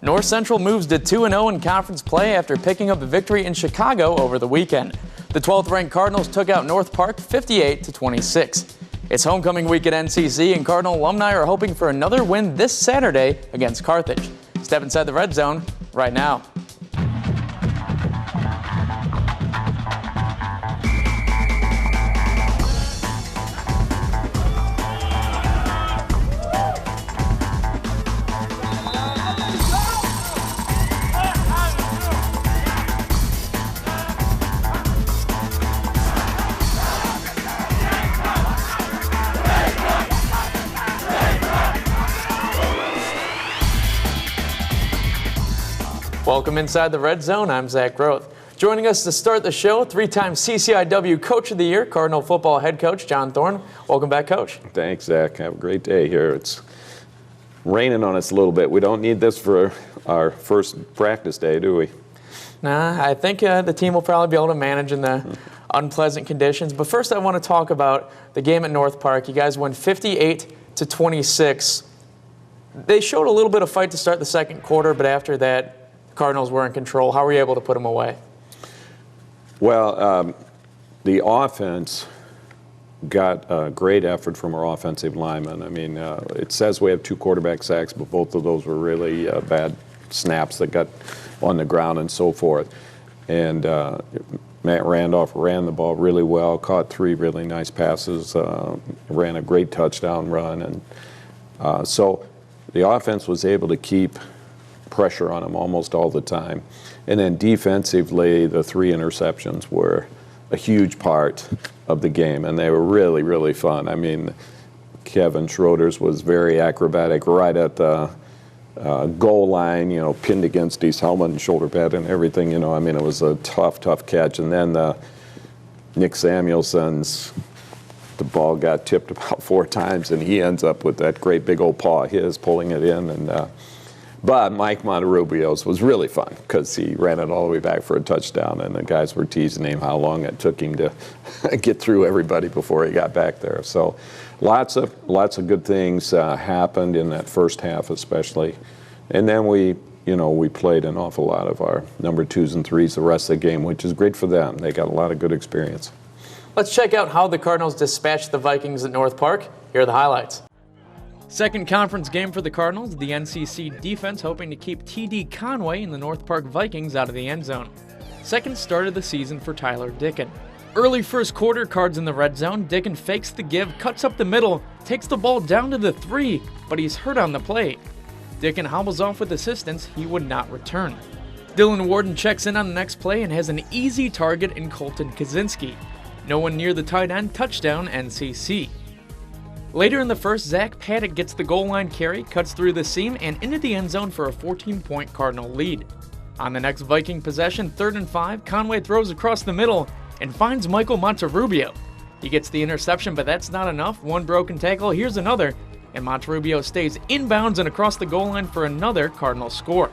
North Central moves to 2-0 in conference play after picking up a victory in Chicago over the weekend. The 12th-ranked Cardinals took out North Park 58-26. It's homecoming week at NCC, and Cardinal alumni are hoping for another win this Saturday against Carthage. Step inside the red zone right now. Welcome inside the red zone. I'm Zack Pattat. Joining us to start the show, three-time CCIW Coach of the Year, Cardinal football head coach John Thorne. Welcome back, Coach. Thanks, Zach. Have a great day here. It's raining on us a little bit. We don't need this for our first practice day, do we? Nah, I think the team will probably be able to manage in the unpleasant conditions. But first, I want to talk about the game at North Park. You guys won 58-26. They showed a little bit of fight to start the second quarter, but after that, Cardinals were in control. How were you able to put them away? Well, the offense got a great effort from our offensive linemen. I mean, it says we have 2 quarterback sacks, but both of those were really bad snaps that got on the ground and so forth. And Matt Randolph ran the ball really well, caught 3 really nice passes, ran a great touchdown run. And so the offense was able to keep pressure on them almost all the time. And then defensively, the 3 interceptions were a huge part of the game, and they were really, really fun. I mean, Kevin Schroeder's was very acrobatic right at the goal line, you know, pinned against his helmet and shoulder pad and everything, you know. I mean, it was a tough catch. And then Nick Samuelson's, the ball got tipped about 4 times, and he ends up with that great big old paw of his pulling it in. And but Mike Monterubio's was really fun because he ran it all the way back for a touchdown, and the guys were teasing him how long it took him to get through everybody before he got back there. So lots of good things happened in that first half especially. And then we played an awful lot of our number 2s and 3s the rest of the game, which is great for them. They got a lot of good experience. Let's check out how the Cardinals dispatched the Vikings at North Park. Here are the highlights. Second conference game for the Cardinals, the NCC defense hoping to keep T.D. Conway and the North Park Vikings out of the end zone. Second start of the season for Tyler Dicken. Early first quarter, Cards in the red zone. Dicken fakes the give, cuts up the middle, takes the ball down to the 3, but he's hurt on the play. Dicken hobbles off with assistance. He would not return. Dylan Warden checks in on the next play and has an easy target in Colton Kaczynski. No one near the tight end, touchdown NCC. Later in the first, Zack Pattat gets the goal line carry, cuts through the seam, and into the end zone for a 14-point Cardinal lead. On the next Viking possession, 3rd and 5, Conway throws across the middle and finds Michael Monterubio. He gets the interception, but that's not enough. One broken tackle, here's another, and Monterubio stays inbounds and across the goal line for another Cardinal score.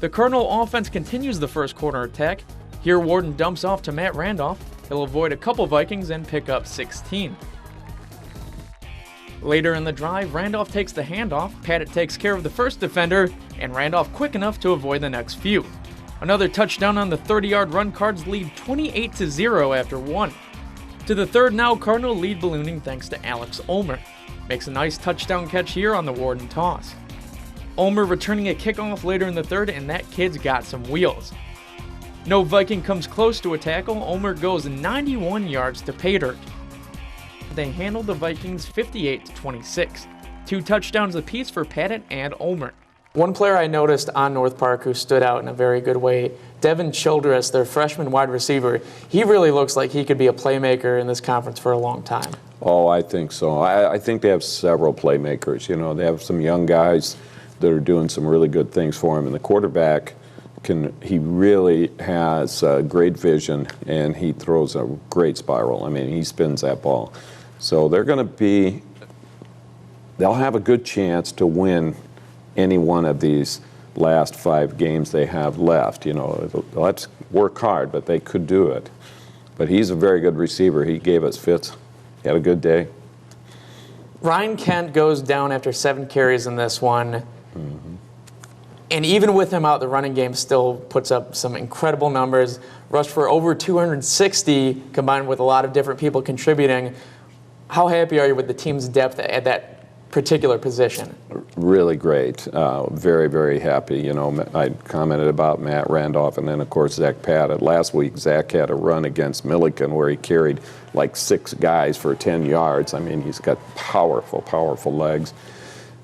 The Cardinal offense continues the first quarter attack. Here, Warden dumps off to Matt Randolph. He'll avoid a couple Vikings and pick up 16. Later in the drive, Randolph takes the handoff, Pattat takes care of the first defender, and Randolph quick enough to avoid the next few. Another touchdown on the 30-yard run, Cards lead 28-0 after 1. To the third now, Cardinal lead ballooning thanks to Alex Ulmer. Makes a nice touchdown catch here on the Warden toss. Ulmer returning a kickoff later in the third, and that kid's got some wheels. No Viking comes close to a tackle. Ulmer goes 91 yards to pay dirt. They handled the Vikings 58-26. 2 touchdowns apiece for Pattat and Ulmer. One player I noticed on North Park who stood out in a very good way, Devin Childress, their freshman wide receiver. He really looks like he could be a playmaker in this conference for a long time. Oh, I think so. I think they have several playmakers. You know, they have some young guys that are doing some really good things for him. And the quarterback, he really has great vision, and he throws a great spiral. I mean, he spins that ball. So they'll have a good chance to win any one of these last 5 games they have left. You know, let's work hard, but they could do it. But he's a very good receiver. He gave us fits. He had a good day. Ryan Kent goes down after 7 carries in this one. And even with him out, the running game still puts up some incredible numbers. Rushed for over 260 combined with a lot of different people contributing. How happy are you with the team's depth at that particular position? Really great. Very, very happy. You know, I commented about Matt Randolph and then, of course, Zack Pattat. Last week, Zack had a run against Milliken where he carried like 6 guys for 10 yards. I mean, he's got powerful, powerful legs.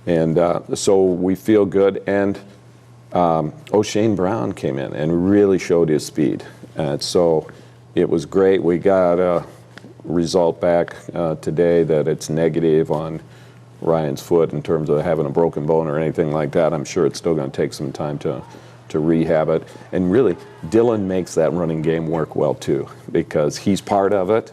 And so we feel good. And O'Shane Brown came in and really showed his speed. So it was great. We got a result back today that it's negative on Ryan's foot in terms of having a broken bone or anything like that. I'm sure it's still going to take some time to rehab it. And really, Dylan makes that running game work well too, because he's part of it.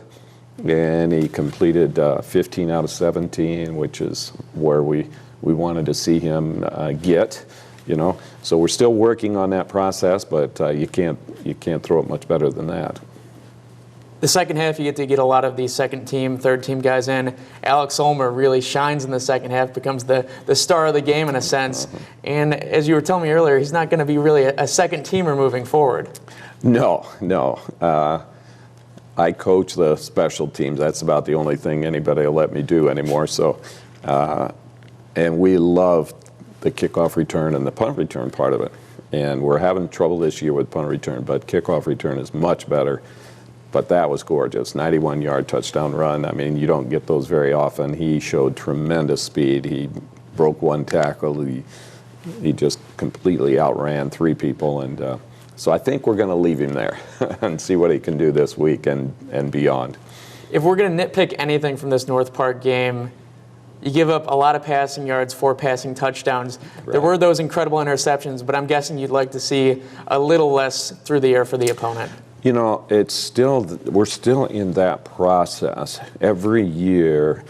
And he completed 15 out of 17, which is where we wanted to see him get. You know, so we're still working on that process, but you can't throw it much better than that. The second half, you get to get a lot of these second team, third team guys in. Alex Ulmer really shines in the second half, becomes the star of the game in a sense. And as you were telling me earlier, he's not going to be really a second teamer moving forward. No. I coach the special teams. That's about the only thing anybody will let me do anymore. So, and we love the kickoff return and the punt return part of it. And we're having trouble this year with punt return, but kickoff return is much better. But that was gorgeous. 91-yard touchdown run. I mean, you don't get those very often. He showed tremendous speed. He broke 1 tackle. He just completely outran 3 people. And so I think we're going to leave him there and see what he can do this week and beyond. If we're going to nitpick anything from this North Park game, you give up a lot of passing yards, 4 passing touchdowns. Right. There were those incredible interceptions, but I'm guessing you'd like to see a little less through the air for the opponent. You know, we're still in that process. Every year,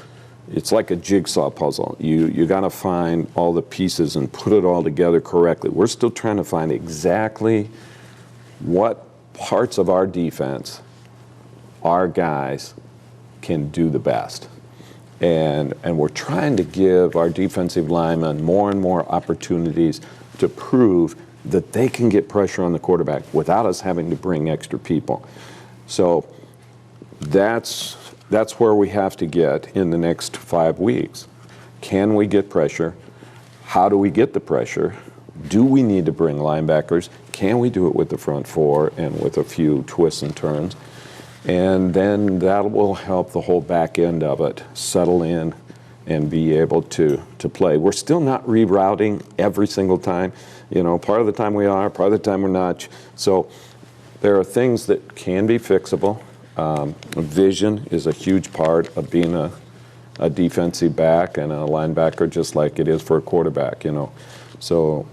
it's like a jigsaw puzzle. You got to find all the pieces and put it all together correctly. We're still trying to find exactly what parts of our defense our guys can do the best. And we're trying to give our defensive linemen more and more opportunities to prove that they can get pressure on the quarterback without us having to bring extra people. So that's where we have to get in the next 5 weeks. Can we get pressure? How do we get the pressure? Do we need to bring linebackers? Can we do it with the front 4 and with a few twists and turns? And then that will help the whole back end of it settle in and be able to play. We're still not rerouting every single time. You know, part of the time we are, part of the time we're not. So there are things that can be fixable. Vision is a huge part of being a defensive back and a linebacker, just like it is for a quarterback, you know. So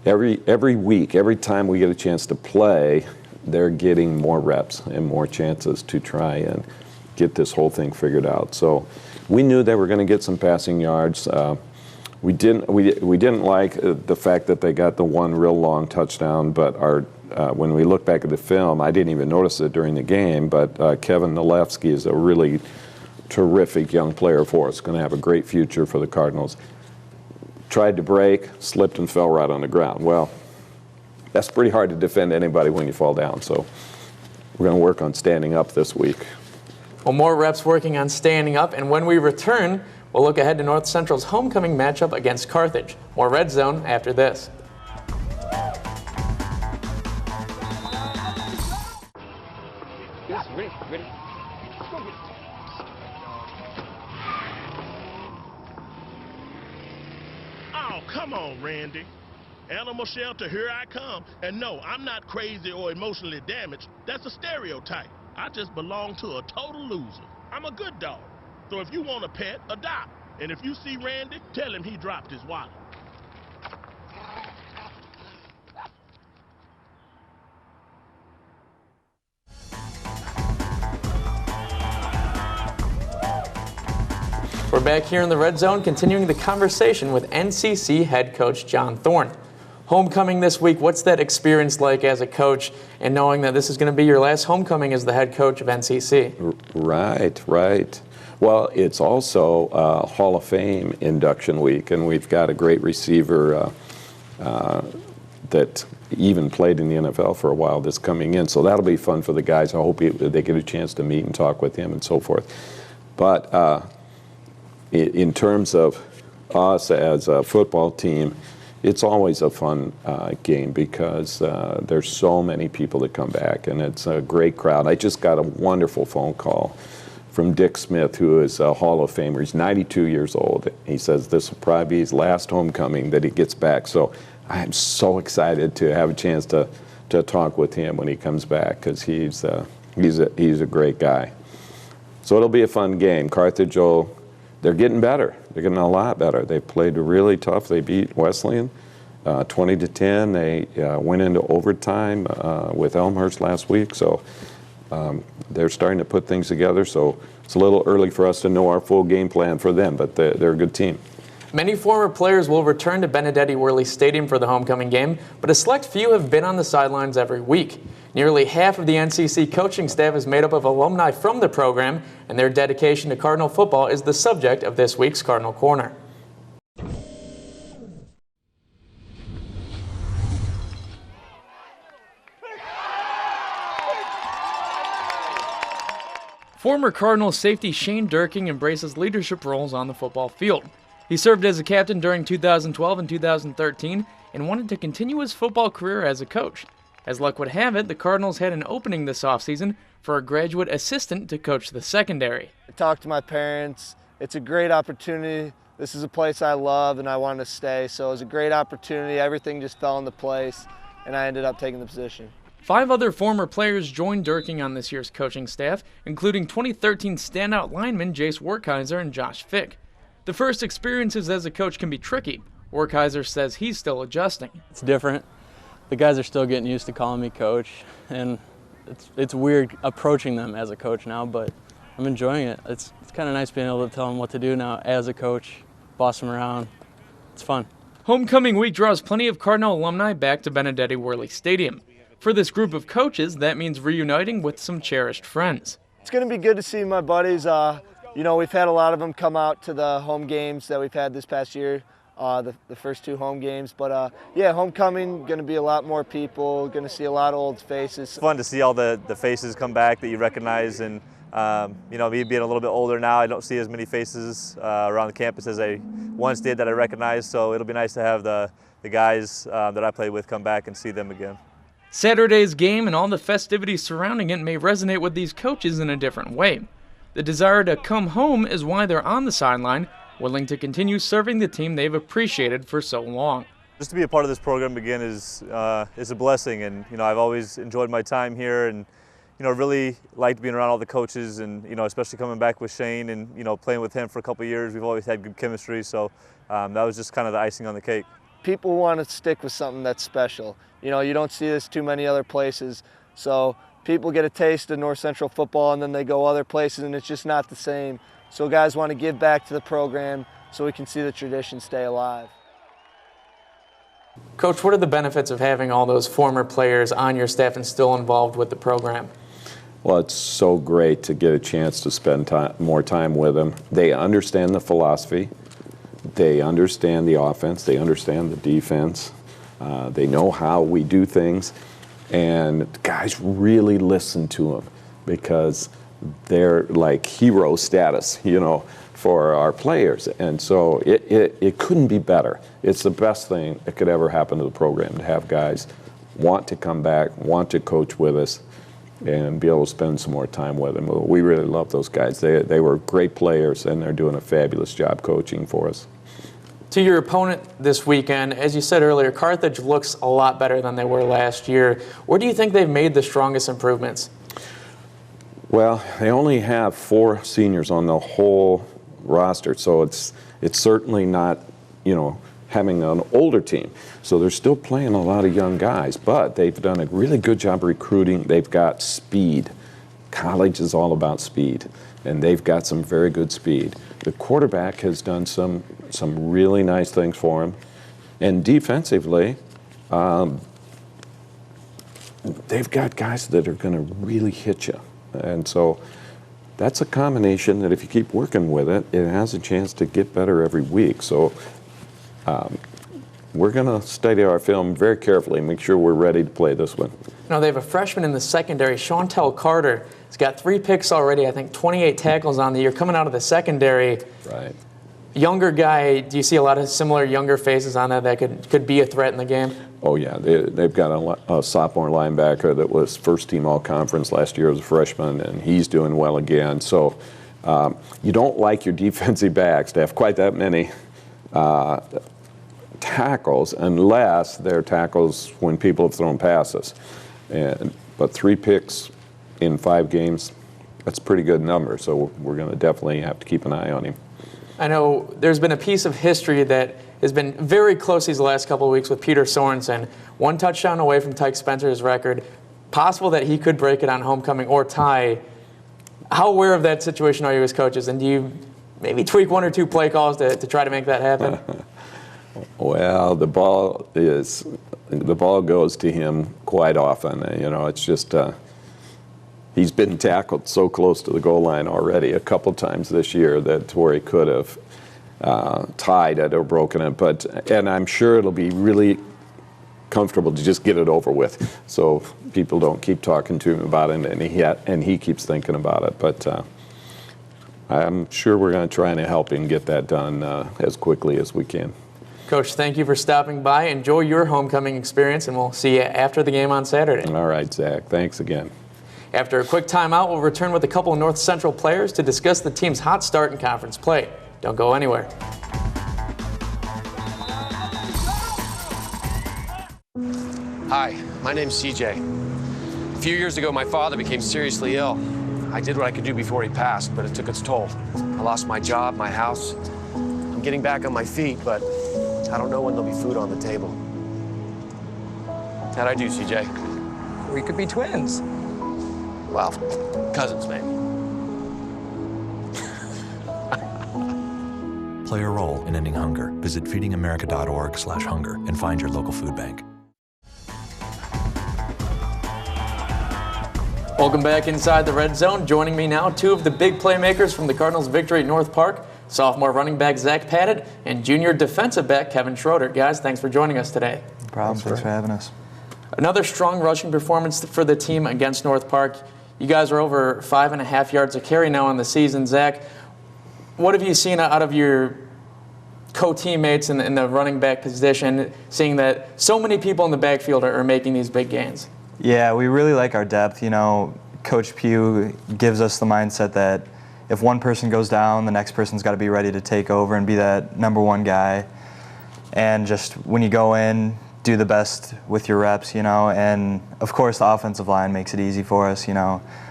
every week, every time we get a chance to play, they're getting more reps and more chances to try and get this whole thing figured out. So we knew they were going to get some passing yards. We didn't like the fact that they got the 1 real long touchdown, but when we look back at the film, I didn't even notice it during the game, but Kevin Nalewski is a really terrific young player for us, going to have a great future for the Cardinals. Tried to break, slipped and fell right on the ground. Well, that's pretty hard to defend anybody when you fall down, so we're going to work on standing up this week. Well, more reps working on standing up, and when we return, we'll look ahead to North Central's homecoming matchup against Carthage. More Red Zone after this. Yes, ready. Oh, come on, Randy. Animal shelter, here I come. And no, I'm not crazy or emotionally damaged. That's a stereotype. I just belong to a total loser. I'm a good dog. So if you want a pet, adopt. And if you see Randy, tell him he dropped his wallet. We're back here in the Red Zone, continuing the conversation with NCC head coach John Thorne. Homecoming this week, what's that experience like as a coach and knowing that this is going to be your last homecoming as the head coach of NCC? Right. Well, it's also Hall of Fame induction week, and we've got a great receiver, that even played in the NFL for a while that's coming in. So that'll be fun for the guys. I hope they get a chance to meet and talk with him and so forth. But in terms of us as a football team, it's always a fun game because there's so many people that come back, and it's a great crowd. I just got a wonderful phone call from Dick Smith, who is a Hall of Famer. He's 92 years old. He says this will probably be his last homecoming that he gets back. So I'm so excited to have a chance to talk with him when he comes back, because he's a great guy. So it'll be a fun game. Carthage, they're getting better. They're getting a lot better. They played really tough. They beat Wesleyan 20-10. They went into overtime with Elmhurst last week. So they're starting to put things together. So it's a little early for us to know our full game plan for them, but they're a good team. Many former players will return to Benedetti Worley Stadium for the homecoming game, but a select few have been on the sidelines every week. Nearly half of the NCC coaching staff is made up of alumni from the program, and their dedication to Cardinal football is the subject of this week's Cardinal Corner. Former Cardinals safety Shane Durking embraces leadership roles on the football field. He served as a captain during 2012 and 2013 and wanted to continue his football career as a coach. As luck would have it, the Cardinals had an opening this offseason for a graduate assistant to coach the secondary. I talked to my parents. It's a great opportunity. This is a place I love and I want to stay, so it was a great opportunity. Everything just fell into place, and I ended up taking the position. 5 other former players joined Durking on this year's coaching staff, including 2013 standout linemen Jace Werkheiser and Josh Fick. The first experiences as a coach can be tricky. Werkheiser says he's still adjusting. It's different. The guys are still getting used to calling me coach, and it's weird approaching them as a coach now, but I'm enjoying it. It's kind of nice being able to tell them what to do now as a coach, boss them around. It's fun. Homecoming week draws plenty of Cardinal alumni back to Benedetti Worley Stadium. For this group of coaches, that means reuniting with some cherished friends. It's going to be good to see my buddies. We've had a lot of them come out to the home games that we've had this past year, the first 2 home games. But homecoming, going to be a lot more people, going to see a lot of old faces. It's fun to see all the faces come back that you recognize, and me being a little bit older now, I don't see as many faces around the campus as I once did that I recognize, so it'll be nice to have the guys that I played with come back and see them again. Saturday's game and all the festivities surrounding it may resonate with these coaches in a different way. The desire to come home is why they're on the sideline, willing to continue serving the team they've appreciated for so long. Just to be a part of this program again is a blessing, and I've always enjoyed my time here, and really liked being around all the coaches, and especially coming back with Shane and playing with him for a couple of years. We've always had good chemistry, so that was just kind of the icing on the cake. People want to stick with something that's special. You don't see this too many other places, so people get a taste of North Central football and then they go other places and it's just not the same. So guys want to give back to the program so we can see the tradition stay alive. Coach, what are the benefits of having all those former players on your staff and still involved with the program? Well, it's so great to get a chance to spend more time with them. They understand the philosophy. They understand the offense. They understand the defense. They know how we do things. And guys really listen to them because they're like hero status, for our players. And so it couldn't be better. It's the best thing that could ever happen to the program, to have guys want to come back, want to coach with us, and be able to spend some more time with them. We really love those guys. They were great players, and they're doing a fabulous job coaching for us. To your opponent this weekend, as you said earlier, Carthage looks a lot better than they were last year. Where do you think they've made the strongest improvements? Well, they only have 4 seniors on the whole roster, so it's certainly not, having an older team. So they're still playing a lot of young guys, but they've done a really good job recruiting. They've got speed. College is all about speed, and they've got some very good speed. The quarterback has done some really nice things for him, and defensively, they've got guys that are going to really hit you, and so that's a combination that if you keep working with it, it has a chance to get better every week. So we're going to study our film very carefully, make sure we're ready to play this one. Now, they have a freshman in the secondary, Chantel Carter. He's got 3 picks already, I think 28 tackles on the year coming out of the secondary. Right. Younger guy, do you see a lot of similar younger faces on that could be a threat in the game? Oh, yeah. They've got a sophomore linebacker that was first-team all-conference last year as a freshman, and he's doing well again. So you don't like your defensive backs to have quite that many tackles unless they're tackles when people have thrown passes. But 3 picks in 5 games, that's a pretty good number. So we're going to definitely have to keep an eye on him. I know there's been a piece of history that has been very close these last couple of weeks with Peter Sorensen. 1 touchdown away from Tyke Spencer's record. Possible that he could break it on homecoming or tie. How aware of that situation are you as coaches? And do you maybe tweak 1 or 2 play calls to try to make that happen? Well, the ball goes to him quite often. It's just he's been tackled so close to the goal line already a couple times this year that where he could have tied it or broken it. And I'm sure it'll be really comfortable to just get it over with, so people don't keep talking to him about it, and he keeps thinking about it. But I'm sure we're going to try and help him get that done as quickly as we can. Coach, thank you for stopping by. Enjoy your homecoming experience, and we'll see you after the game on Saturday. All right, Zach. Thanks again. After a quick timeout, we'll return with a couple of North Central players to discuss the team's hot start in conference play. Don't go anywhere. Hi, my name's CJ. A few years ago, my father became seriously ill. I did what I could do before he passed, but it took its toll. I lost my job, my house. I'm getting back on my feet, but I don't know when there'll be food on the table. How'd I do, CJ? We could be twins. Well, cousins, maybe. Play a role in ending hunger. Visit feedingamerica.org/hunger and find your local food bank. Welcome back inside the Red Zone. Joining me now, 2 of the big playmakers from the Cardinals' victory at North Park, sophomore running back Zack Pattat and junior defensive back Kevin Schroeder. Guys, thanks for joining us today. No problem. Thanks for having us. Another strong rushing performance for the team against North Park. You guys are over 5.5 yards a carry now on the season. Zack, what have you seen out of your co-teammates in the running back position, seeing that so many people in the backfield are making these big gains? Yeah, we really like our depth. Coach Pugh gives us the mindset that if one person goes down, the next person's got to be ready to take over and be that number 1 guy. And just when you go in, do the best with your reps, and of course the offensive line makes it easy for us,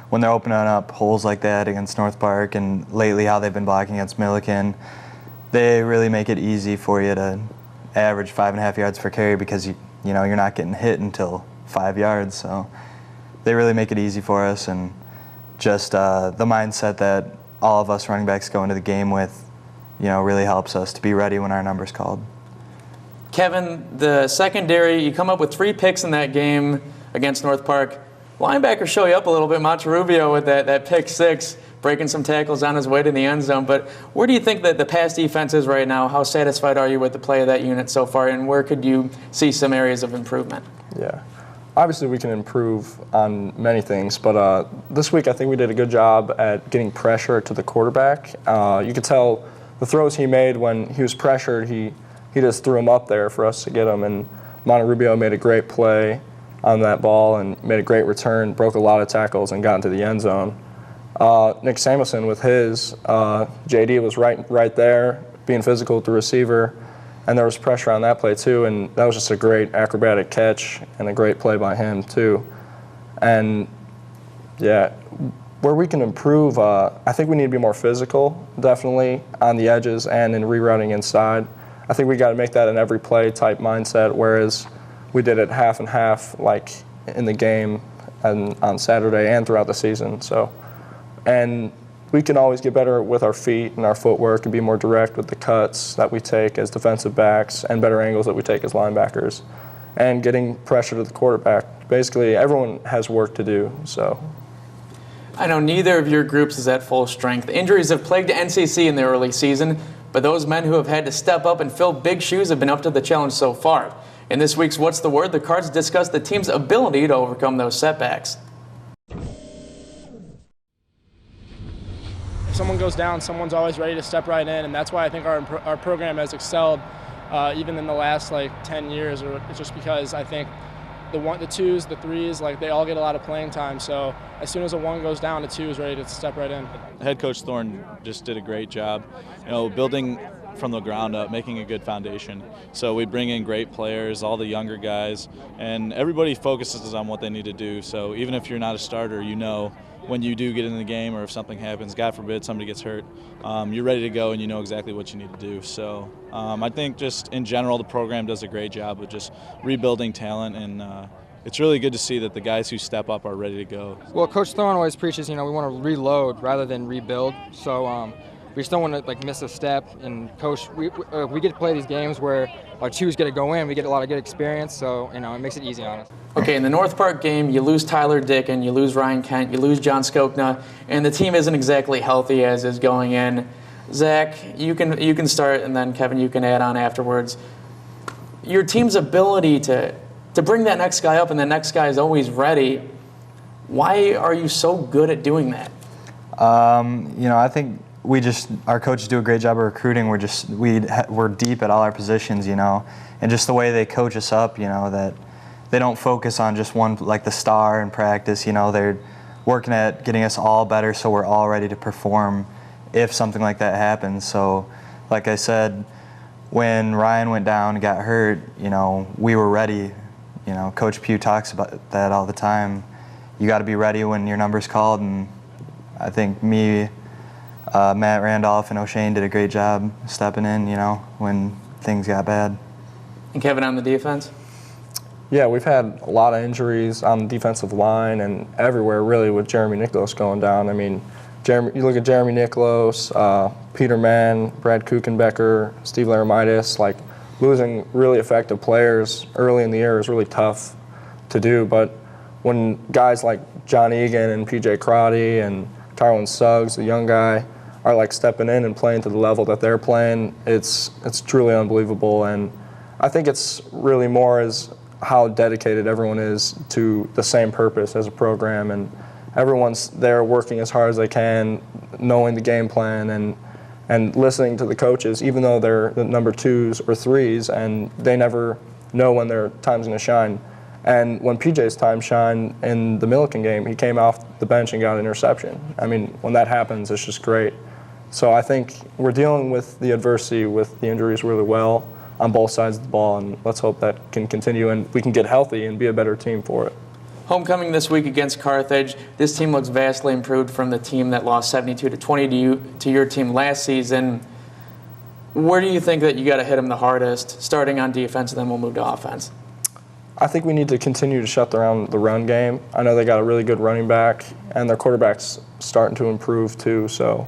when they're opening up holes like that against North Park and lately how they've been blocking against Milliken, they really make it easy for you to average 5.5 yards per carry because you're not getting hit until 5 yards. So they really make it easy for us, and just the mindset that all of us running backs go into the game with, really helps us to be ready when our number's called. Kevin, the secondary, you come up with 3 picks in that game against North Park. Linebackers show you up a little bit. Monterrubio with that pick 6, breaking some tackles on his way to the end zone. But where do you think that the pass defense is right now? How satisfied are you with the play of that unit so far, and where could you see some areas of improvement? Yeah. Obviously, we can improve on many things, but this week I think we did a good job at getting pressure to the quarterback. You could tell the throws he made when he was pressured, he just threw them up there for us to get them, and Monterrubio made a great play on that ball and made a great return, broke a lot of tackles, and got into the end zone. Nick Samuelson with his, JD was right there, being physical with the receiver, and there was pressure on that play too, and that was just a great acrobatic catch and a great play by him too. And yeah, where we can improve, I think we need to be more physical, definitely, on the edges and in rerouting inside. I think we got to make that an every play type mindset, whereas we did it half and half, like in the game and on Saturday and throughout the season. And we can always get better with our feet and our footwork and be more direct with the cuts that we take as defensive backs and better angles that we take as linebackers and getting pressure to the quarterback. Basically, everyone has work to do. I know neither of your groups is at full strength. Injuries have plagued NCC in the early season. but those men who have had to step up and fill big shoes have been up to the challenge so far. In this week's What's the Word, the Cards discuss the team's ability to overcome those setbacks. If someone goes down, someone's always ready to step right in, and that's why I think our program has excelled even in the last 10 years, or it's just because I think the twos, the threes, they all get a lot of playing time. So as soon as a one goes down, the two is ready to step right in. Head coach Thorne just did a great job, building from the ground up, making a good foundation. So we bring in great players, all the younger guys, and everybody focuses on what they need to do. So even if you're not a starter, when you do get in the game or if something happens, God forbid somebody gets hurt, you're ready to go and you know exactly what you need to do. So I think just in general the program does a great job of just rebuilding talent, and it's really good to see that the guys who step up are ready to go. Well, Coach Thorne always preaches, we want to reload rather than rebuild. So we just don't want to miss a step. And Coach, we get to play these games where our twos get to go in. We get a lot of good experience, so it makes it easy on us. Okay, in the North Park game, you lose Tyler Dickin, you lose Ryan Kent, you lose John Skokna, and the team isn't exactly healthy as is going in. Zach, you can start, and then Kevin, you can add on afterwards. Your team's ability to bring that next guy up, and the next guy is always ready. Why are you so good at doing that? I think our coaches do a great job of recruiting. We're deep at all our positions, and just the way they coach us up, that they don't focus on just one, like the star in practice. They're working at getting us all better so we're all ready to perform if something like that happens. So, like I said, when Ryan went down and got hurt, we were ready. Coach Pugh talks about that all the time. You got to be ready when your number's called, and I think me, Matt Randolph, and O'Shane did a great job stepping in, when things got bad. And Kevin, on the defense? Yeah, we've had a lot of injuries on the defensive line and everywhere, really, with Jeremy Nicholas going down. I mean, you look at Jeremy Nicholas, Peter Mann, Brad Kuchenbecker, Steve Laramitis, losing really effective players early in the year is really tough to do. But when guys like John Egan and PJ Crotty and Tyrone Suggs, the young guy, are stepping in and playing to the level that they're playing, it's truly unbelievable. And I think it's really more as how dedicated everyone is to the same purpose as a program, and everyone's there working as hard as they can, knowing the game plan and listening to the coaches, even though they're the number twos or threes, and they never know when their time's going to shine. And when PJ's time shined in the Milliken game, he came off the bench and got an interception. I mean, when that happens, it's just great. So I think we're dealing with the adversity with the injuries really well on both sides of the ball, and let's hope that can continue and we can get healthy and be a better team for it. Homecoming this week against Carthage. This team looks vastly improved from the team that lost 72-20 to your team last season. Where do you think that you got to hit them the hardest, starting on defense, and then we'll move to offense? I think we need to continue to shut down the run game. I know they got a really good running back, and their quarterback's starting to improve too, so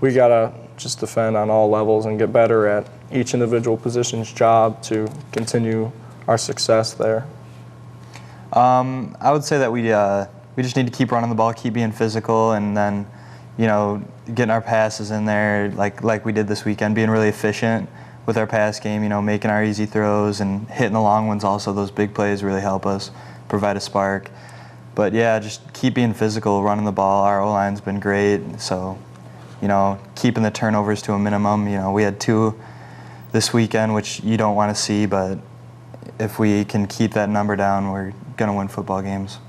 we got to just defend on all levels and get better at each individual position's job to continue our success there. I would say that we just need to keep running the ball, keep being physical, and then, getting our passes in there like we did this weekend, being really efficient with our pass game, making our easy throws and hitting the long ones also. Those big plays really help us provide a spark. But yeah, just keep being physical, running the ball. Our O-line's been great, so, keeping the turnovers to a minimum. We had 2 this weekend, which you don't want to see, but if we can keep that number down, we're going to win football games.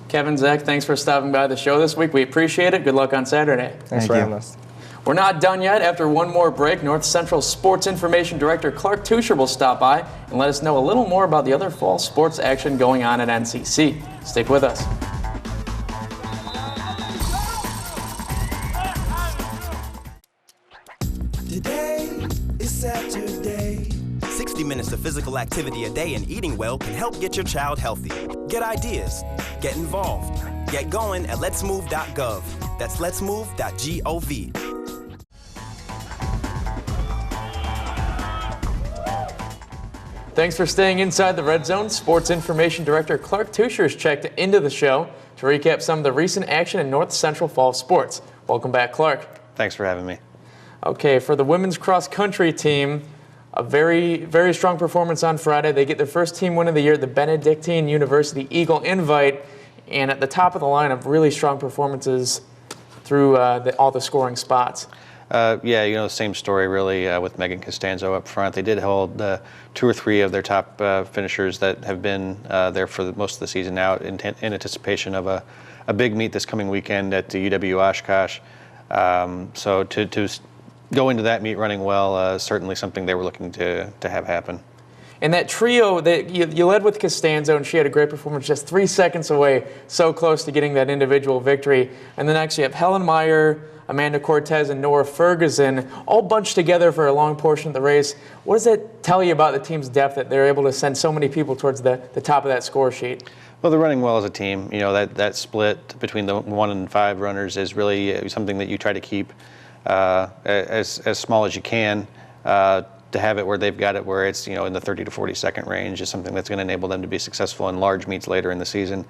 Kevin, Zach, thanks for stopping by the show this week. We appreciate it. Good luck on Saturday. Thanks for having us. We're not done yet. After one more break, North Central Sports Information Director Clark Tuscher will stop by and let us know a little more about the other fall sports action going on at NCC. Stick with us. Today is Saturday. 60 minutes of physical activity a day and eating well can help get your child healthy. Get ideas, get involved, get going at letsmove.gov. That's letsmove.gov. Thanks for staying inside the Red Zone. Sports Information Director Clark Tuscher has checked into the show to recap some of the recent action in North Central fall sports. Welcome back, Clark. Thanks for having me. Okay, for the women's cross country team, a very, very strong performance on Friday. They get their first team win of the year at the Benedictine University Eagle Invite, and at the top of the lineup, really strong performances through all the scoring spots. Yeah, same story really with Megan Costanzo up front. They did hold 2 or 3 of their top finishers that have been there for most of the season now in anticipation of a big meet this coming weekend at the UW Oshkosh. So to go into that meet running well, certainly something they were looking to have happen. And that trio, that you led with Costanzo, and she had a great performance, just 3 seconds away, so close to getting that individual victory. And then actually you have Helen Meyer, Amanda Cortez, and Nora Ferguson all bunched together for a long portion of the race. What does that tell you about the team's depth, that they're able to send so many people towards the top of that score sheet? Well, they're running well as a team. That split between the 1 and 5 runners is really something that you try to keep as small as you can. To have it where they've got it where it's in the 30 to 40 second range is something that's going to enable them to be successful in large meets later in the season.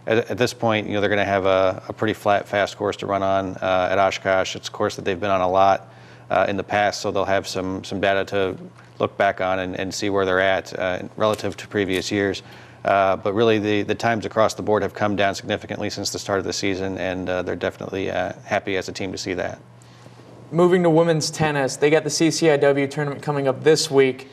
At this point, they're going to have a pretty flat, fast course to run on at Oshkosh. It's a course that they've been on a lot in the past, so they'll have some data to look back on and see where they're at relative to previous years. But really, the times across the board have come down significantly since the start of the season, and they're definitely happy as a team to see that. Moving to women's tennis, they got the CCIW tournament coming up this week.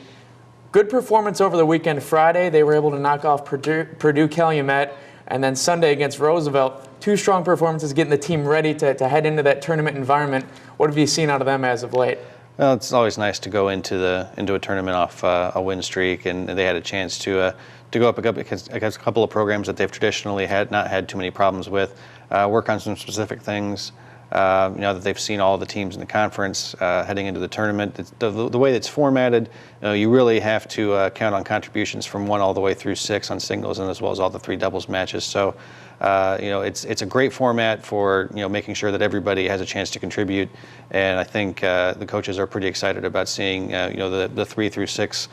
Good performance over the weekend. Friday, they were able to knock off Purdue Calumet, and then Sunday against Roosevelt. 2 strong performances getting the team ready to head into that tournament environment. What have you seen out of them as of late? Well, it's always nice to go into a tournament off a win streak, and they had a chance to go up against a couple of programs that they've traditionally not had too many problems with, work on some specific things. That they've seen all the teams in the conference heading into the tournament. The way it's formatted, you really have to count on contributions from 1 all the way through 6 on singles, and as well as all the 3 doubles matches. So, it's a great format for making sure that everybody has a chance to contribute. And I think the coaches are pretty excited about seeing the 3 through 6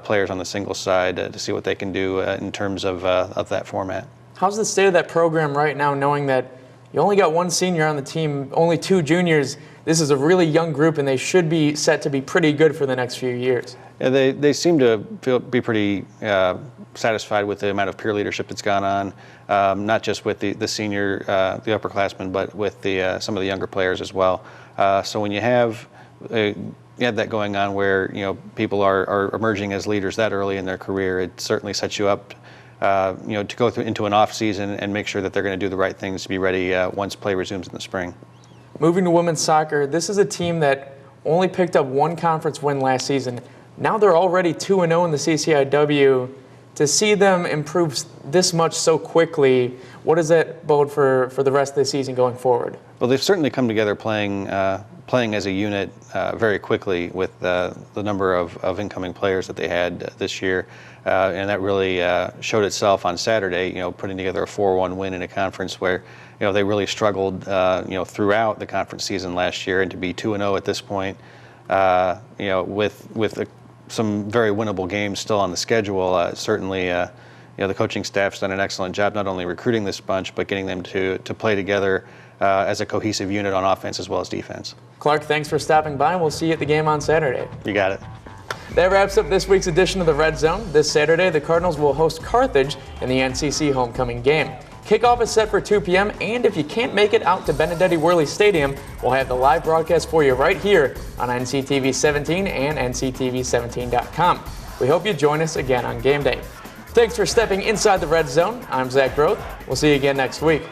players on the singles side to see what they can do in terms of that format. How's the state of that program right now, knowing that you only got 1 senior on the team, only 2 juniors? This is a really young group, and they should be set to be pretty good for the next few years. Yeah, they seem to be pretty satisfied with the amount of peer leadership that's gone on, not just with the senior, the upperclassmen, but with some of the younger players as well. So when you have that going on, where people are emerging as leaders that early in their career, it certainly sets you up to go into an off season and make sure that they're going to do the right things to be ready once play resumes in the spring. Moving to women's soccer, this is a team that only picked up 1 conference win last season. Now they're already 2-0 in the CCIW. To see them improve this much so quickly, what does that bode for the rest of the season going forward? Well, they've certainly come together playing as a unit very quickly with the number of incoming players that they had this year. And that really showed itself on Saturday, putting together a 4-1 win in a conference where, they really struggled, throughout the conference season last year, and to be 2-0 at this point, with some very winnable games still on the schedule, certainly, the coaching staff's done an excellent job not only recruiting this bunch, but getting them to play together as a cohesive unit on offense as well as defense. Clark, thanks for stopping by, and we'll see you at the game on Saturday. You got it. That wraps up this week's edition of the Red Zone. This Saturday, the Cardinals will host Carthage in the NCC homecoming game. Kickoff is set for 2 p.m., and if you can't make it out to Benedetti Worley Stadium, we'll have the live broadcast for you right here on NCTV 17 and NCTV17.com. We hope you join us again on game day. Thanks for stepping inside the Red Zone. I'm Zach Groth. We'll see you again next week.